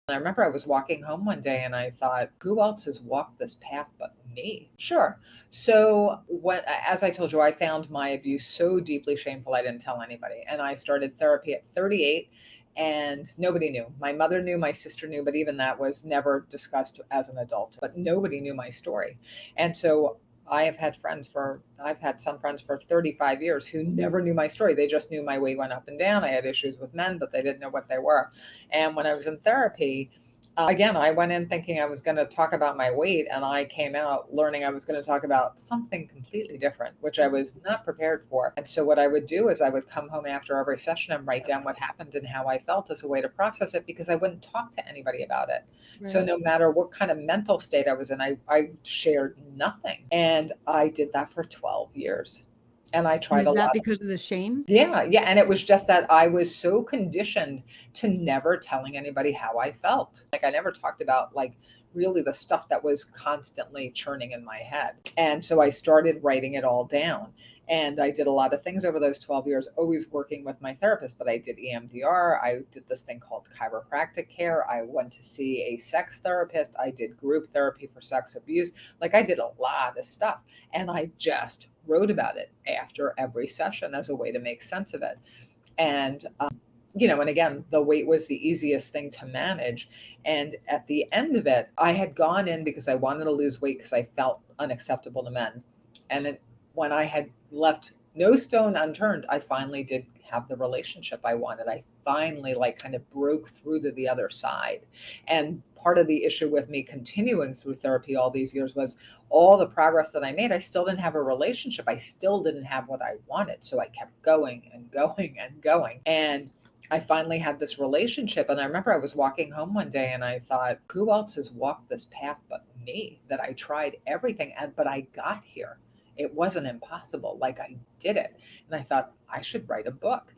I remember I was walking home one day and I thought, who else has walked this path but me? Sure. So as I told you, I found my abuse so deeply shameful, I didn't tell anybody. And I started therapy at 38 and nobody knew. My mother knew, my sister knew, but even that was never discussed as an adult, but nobody knew my story. And so I've had some friends for 35 years who never knew my story. They just knew my weight went up and down. I had issues with men, but they didn't know what they were. And when I was in therapy, again, I went in thinking I was going to talk about my weight, and I came out learning I was going to talk about something completely different, which I was not prepared for. And so, what I would do is I would come home after every session and write down what happened and how I felt as a way to process it because I wouldn't talk to anybody about it. So, Right. no matter what kind of mental state I was in, I shared nothing. And I did that for 12 years. And I And tried a is that lot. because of the shame? Yeah, yeah, and it was just that I was so conditioned to never telling anybody how I felt. Like, I never talked about, like, really the stuff that was constantly churning in my head, and so I started writing it all down, and I did a lot of things over those 12 years, always working with my therapist, but I did EMDR, I did this thing called chiropractic care, I went to see a sex therapist, I did group therapy for sex abuse, like, I did a lot of stuff, and I just wrote about it after every session as a way to make sense of it. And, and again, the weight was the easiest thing to manage. And at the end of it, I had gone in because I wanted to lose weight because I felt unacceptable to men. And when I had left no stone unturned, I finally did have the relationship I wanted. I finally like kind of broke through to the other side. And part of the issue with me continuing through therapy all these years was all the progress that I made, I still didn't have a relationship. I still didn't have what I wanted. So I kept going and going and going. And I finally had this relationship. And I remember I was walking home one day and I thought, who else has walked this path but me? That I tried everything, but I got here. It wasn't impossible. Like, I did it. And I thought I should write a book.